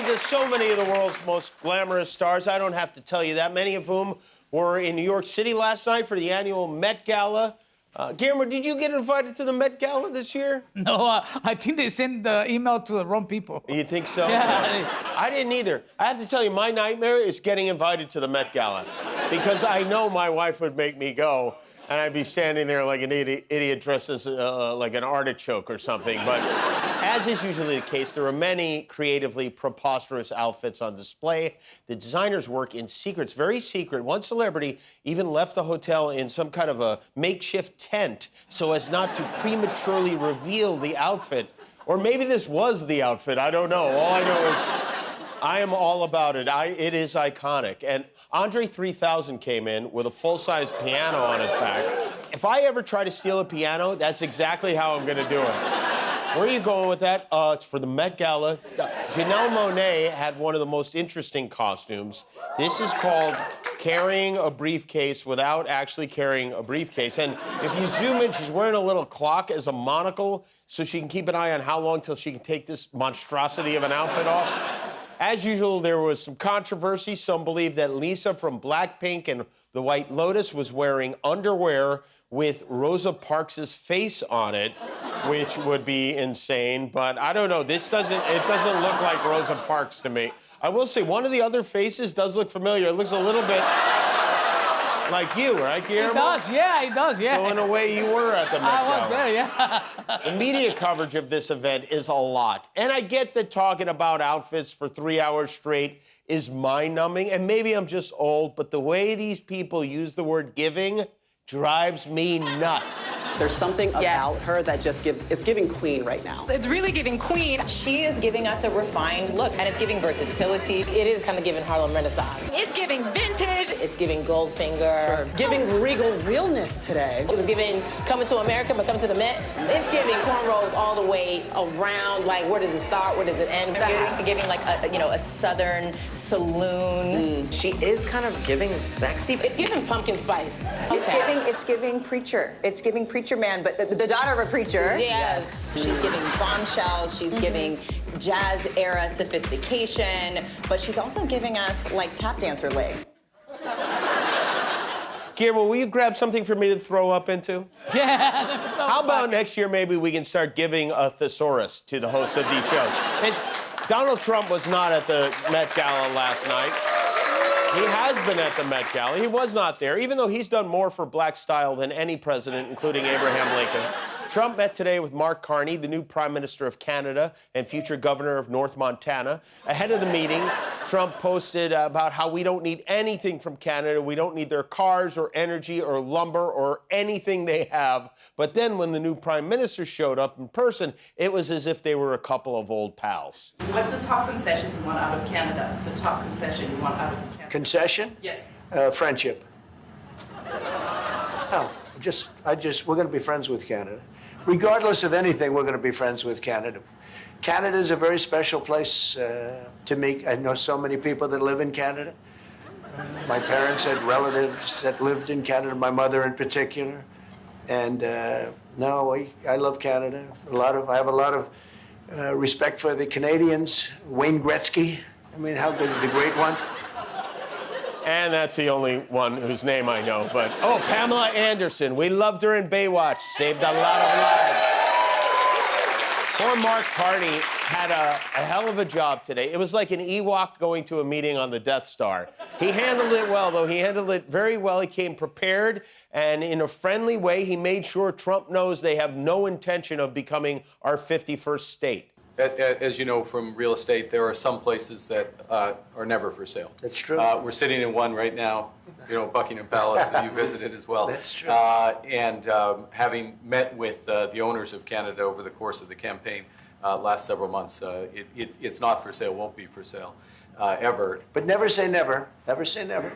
to so many of the world's most glamorous stars. I don't have to tell you that, many of whom were in New York City last night for the annual Met Gala. Guillermo, did you get invited to the Met Gala this year? No, I think they sent the email to the wrong people. You think so? Yeah. I didn't either. I have to tell you, my nightmare is getting invited to the Met Gala because I know my wife would make me go, and I'd be standing there like an idiot dressed as like an artichoke or something. But as is usually the case, there are many creatively preposterous outfits on display. The designers work in secrets, very secret. One celebrity even left the hotel in some kind of a makeshift tent so as not to prematurely reveal the outfit. Or maybe this was the outfit, I don't know. All I know is I am all about it. It is iconic. And Andre 3000 came in with a full-size piano on his back. If I ever try to steal a piano, that's exactly how I'm gonna do it. Where are you going with that? It's for the Met Gala. Janelle Monáe had one of the most interesting costumes. This is called carrying a briefcase without actually carrying a briefcase. And if you zoom in, she's wearing a little clock as a monocle so she can keep an eye on how long till she can take this monstrosity of an outfit off. As usual, there was some controversy. Some believe that Lisa from Blackpink and the White Lotus was wearing underwear with Rosa Parks' face on it, which would be insane. But I don't know. It doesn't look like Rosa Parks to me. I will say one of the other faces does look familiar. It looks a little bit like you, right, Guillermo? It does, yeah. So in a way, you were at the Met Gala. I was there, yeah. The media coverage of this event is a lot. And I get that talking about outfits for 3 hours straight is mind-numbing, and maybe I'm just old, but the way these people use the word giving drives me nuts. There's something about her that just it's giving queen right now. It's really giving queen. She is giving us a refined look, and it's giving versatility. It is kind of giving Harlem Renaissance. It's giving vintage. It's giving Goldfinger. Sure. Giving regal realness today. It was giving coming to America, but coming to the Met. It's giving cornrows all the way around. Like, where does it start? Where does it end? Giving like a southern saloon. She is kind of giving sexy. It's giving pumpkin spice. It's giving preacher. It's giving preacher man, but the daughter of a preacher. Yes. She's giving bombshells. She's giving jazz era sophistication, but she's also giving us like tap dancer legs. Guillermo, will you grab something for me to throw up into? Yeah. How about next year maybe we can start giving a Thesaurus to the hosts of these shows? Donald Trump was not at the Met Gala last night. He has been at the Met Gala. He was not there, even though he's done more for black style than any president, including Abraham Lincoln. Trump met today with Mark Carney, the new Prime Minister of Canada and future governor of North Montana. Ahead of the meeting, Trump posted about how we don't need anything from Canada. We don't need their cars or energy or lumber or anything they have. But then when the new Prime Minister showed up in person, it was as if they were a couple of old pals. What's the top concession you want out of Canada? The top concession you want out of Canada? Concession? Yes. Friendship. No, we're going to be friends with Canada. Regardless of anything, we're going to be friends with Canada. Canada is a very special place to me. I know so many people that live in Canada. My parents had relatives that lived in Canada, my mother in particular. And no, I love Canada. I have a lot of respect for the Canadians. Wayne Gretzky, I mean, how good, the great one. And that's the only one whose name I know. But, Pamela Anderson. We loved her in Baywatch. Saved a lot of lives. Poor Mark Carney had a hell of a job today. It was like an Ewok going to a meeting on the Death Star. He handled it well, though. He handled it very well. He came prepared, and in a friendly way, he made sure Trump knows they have no intention of becoming our 51st state. As you know from real estate, there are some places that are never for sale. That's true. We're sitting in one right now, Buckingham Palace, that you visited as well. That's true. And having met with the owners of Canada over the course of the campaign last several months, it's not for sale, won't be for sale ever. But never say never. Never say never.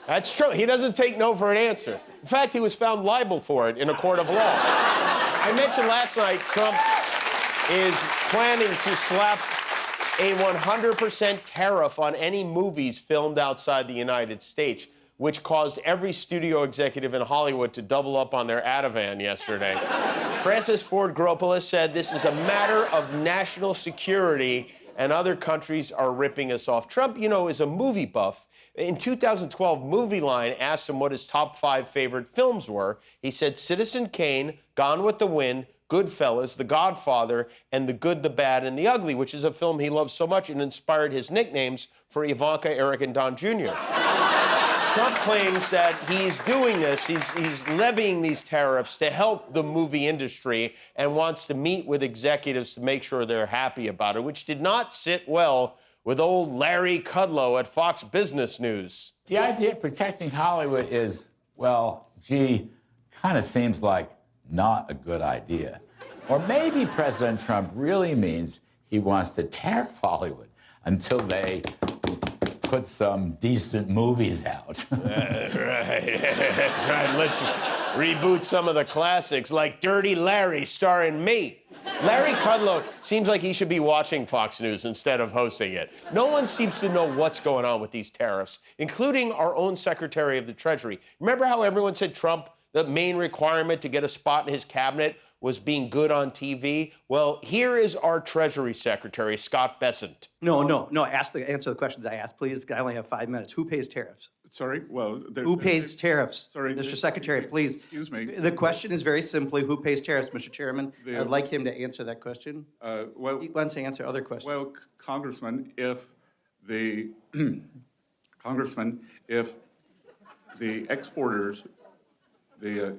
That's true. He doesn't take no for an answer. In fact, he was found liable for it in a court of law. I mentioned last night Trump is planning to slap a 100% tariff on any movies filmed outside the United States. which caused every studio executive in Hollywood to double up on their Ativan yesterday. Francis Ford Coppola said this is a matter of national security and other countries are ripping us off. Trump, you know, is a movie buff. In 2012, Movie Line asked him what his top 5 favorite films were. He said Citizen Kane, Gone with the Wind, Goodfellas, The Godfather, and The Good, the Bad, and the Ugly, which is a film he loves so much and inspired his nicknames for Ivanka, Eric, and Don Jr. Trump claims that he's doing this, he's levying these tariffs to help the movie industry and wants to meet with executives to make sure they're happy about it, which did not sit well with old Larry Kudlow at Fox Business News. The idea of protecting Hollywood is, well, gee, kind of seems like not a good idea. Or maybe President Trump really means he wants to tariff Hollywood until they put some decent movies out. Right. That's right. Let's reboot some of the classics like Dirty Larry starring me. Larry Kudlow seems like he should be watching Fox News instead of hosting it. No one seems to know what's going on with these tariffs, including our own Secretary of the Treasury. Remember how everyone said Trump, the main requirement to get a spot in his cabinet was being good on TV? Well, here is our Treasury Secretary, Scott Bessent. No. Answer the questions I asked, please. I only have 5 minutes. Who pays tariffs? Sorry? Well, who pays tariffs? Sorry, Mr. Secretary, please. Excuse me. The question is very simply, who pays tariffs, Mr. Chairman? I'd like him to answer that question. Well, he wants to answer other questions. Well, Congressman, if the exporters, they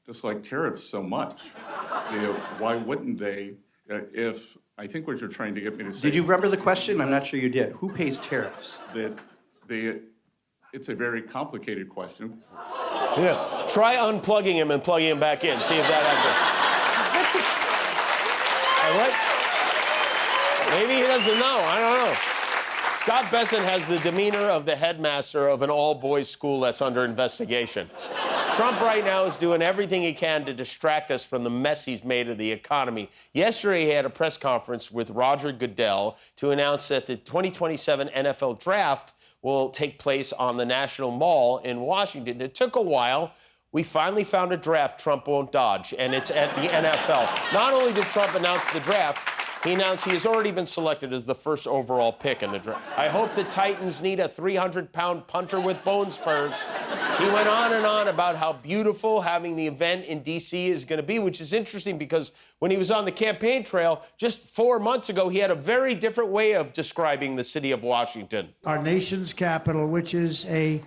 dislike tariffs so much, why wouldn't they? If I think what you're trying to get me to say. Did you remember the question? I'm not sure you did. Who pays tariffs? It's a very complicated question. Yeah. Try unplugging him and plugging him back in. See if that has it. What? Maybe he doesn't know. I don't know. Scott Bessent has the demeanor of the headmaster of an all-boys school that's under investigation. Trump right now is doing everything he can to distract us from the mess he's made of the economy. Yesterday, he had a press conference with Roger Goodell to announce that the 2027 NFL Draft will take place on the National Mall in Washington. It took a while. We finally found a draft Trump won't dodge, and it's at the NFL. Not only did Trump announce the draft, he announced he has already been selected as the first overall pick in the draft. I hope the Titans need a 300-pound punter with bone spurs. He went on and on about how beautiful having the event in D.C. is going to be, which is interesting because when he was on the campaign trail just 4 months ago, he had a very different way of describing the city of Washington. Our nation's capital, which is a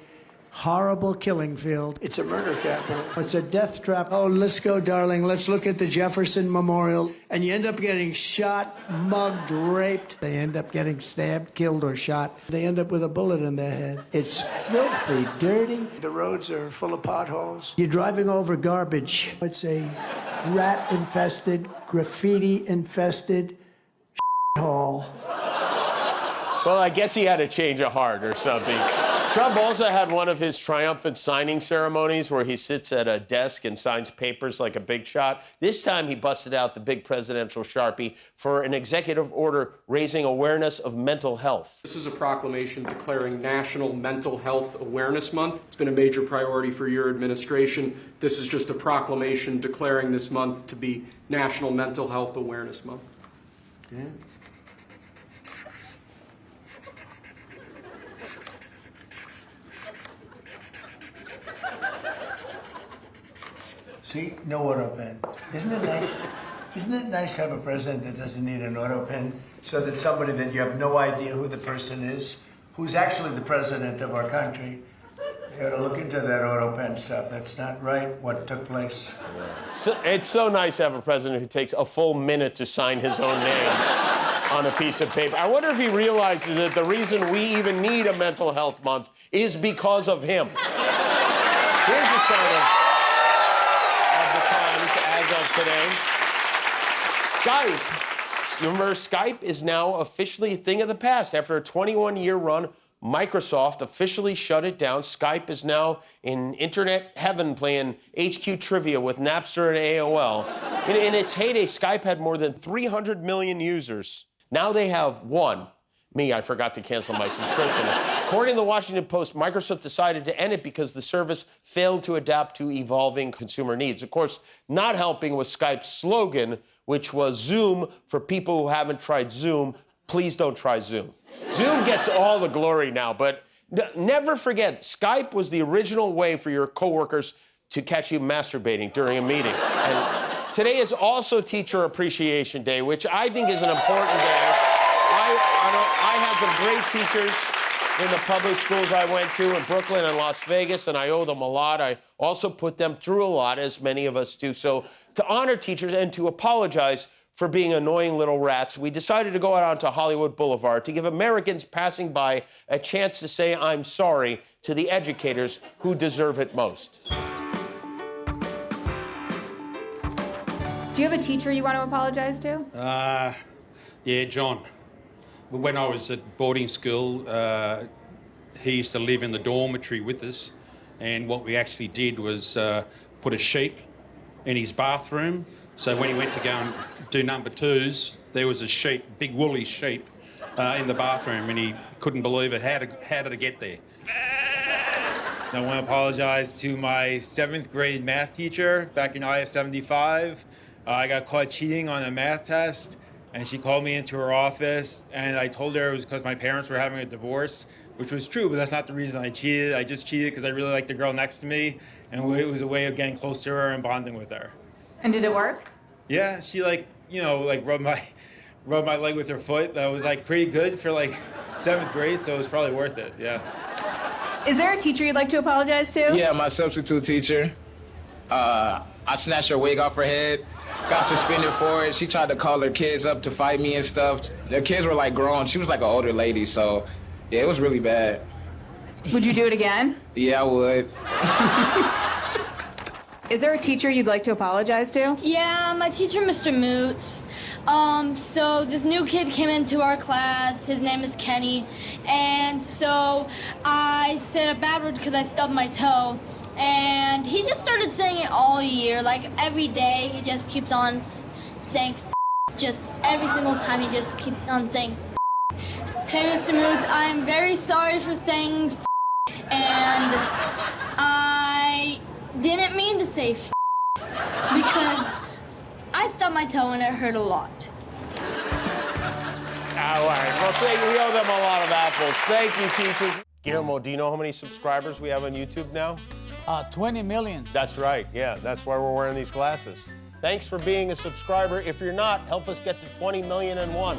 horrible killing field. It's a murder capital. It's a death trap. Oh, let's go, darling. Let's look at the Jefferson Memorial. And you end up getting shot, mugged, raped. They end up getting stabbed, killed, or shot. They end up with a bullet in their head. It's filthy, dirty. The roads are full of potholes. You're driving over garbage. It's a rat-infested, graffiti-infested hole. Well, I guess he had a change of heart or something. Trump also had one of his triumphant signing ceremonies where he sits at a desk and signs papers like a big shot. This time he busted out the big presidential Sharpie for an executive order raising awareness of mental health. This is a proclamation declaring National Mental Health Awareness Month. It's been a major priority for your administration. This is just a proclamation declaring this month to be National Mental Health Awareness Month. Yeah. See, no auto pen. Isn't it nice? Isn't it nice to have a president that doesn't need an auto pen so that somebody that you have no idea who the person is, who's actually the president of our country, they ought to look into that auto pen stuff. That's not right, what took place. It's so nice to have a president who takes a full minute to sign his own name on a piece of paper. I wonder if he realizes that the reason we even need a mental health month is because of him. Here's a sign of the times as of today. Skype, remember, Skype is now officially a thing of the past. After a 21-year run, Microsoft officially shut it down. Skype is now in internet heaven playing HQ Trivia with Napster and AOL. In its heyday, Skype had more than 300 million users. Now they have one. Me, I forgot to cancel my subscription. According to the Washington Post, Microsoft decided to end it because the service failed to adapt to evolving consumer needs. Of course, not helping was Skype's slogan, which was Zoom for people who haven't tried Zoom. Please don't try Zoom. Zoom gets all the glory now, but never forget, Skype was the original way for your coworkers to catch you masturbating during a meeting. And today is also Teacher Appreciation Day, which I think is an important day. I have some great teachers in the public schools I went to in Brooklyn and Las Vegas, and I owe them a lot. I also put them through a lot, as many of us do. So to honor teachers and to apologize for being annoying little rats, we decided to go out onto Hollywood Boulevard to give Americans passing by a chance to say I'm sorry to the educators who deserve it most. Do you have a teacher you want to apologize to? Yeah, John. When I was at boarding school, he used to live in the dormitory with us, and what we actually did was put a sheep in his bathroom, so when he went to go and do number twos, there was a sheep, big woolly sheep, in the bathroom, and he couldn't believe it. How did it get there? I want to apologize to my 7th grade math teacher back in IS 75. I got caught cheating on a math test, and she called me into her office, and I told her it was because my parents were having a divorce, which was true, but that's not the reason I cheated. I just cheated because I really liked the girl next to me, and it was a way of getting close to her and bonding with her. And did it work? Yeah, she rubbed my leg with her foot. That was pretty good for 7th grade, so it was probably worth it, yeah. Is there a teacher you'd like to apologize to? Yeah, my substitute teacher. I snatched her wig off her head, got suspended for it. She tried to call her kids up to fight me and stuff. Their kids were grown. She was an older lady, so yeah, it was really bad. Would you do it again? Yeah, I would. Is there a teacher you'd like to apologize to? Yeah, my teacher, Mr. Moots. So this new kid came into our class. His name is Kenny. And so I said a bad word because I stubbed my toe. And he just started saying it all year. Every day, he just kept on saying just every single time he just kept on saying Hey, Mr. Moots, I'm very sorry for saying and I didn't mean to say because I stubbed my toe and it hurt a lot. All right, well, we owe them a lot of apples. Thank you, teachers. Guillermo, do you know how many subscribers we have on YouTube now? 20 million. That's right, yeah, that's why we're wearing these glasses. Thanks for being a subscriber. If you're not, help us get to 20,000,001.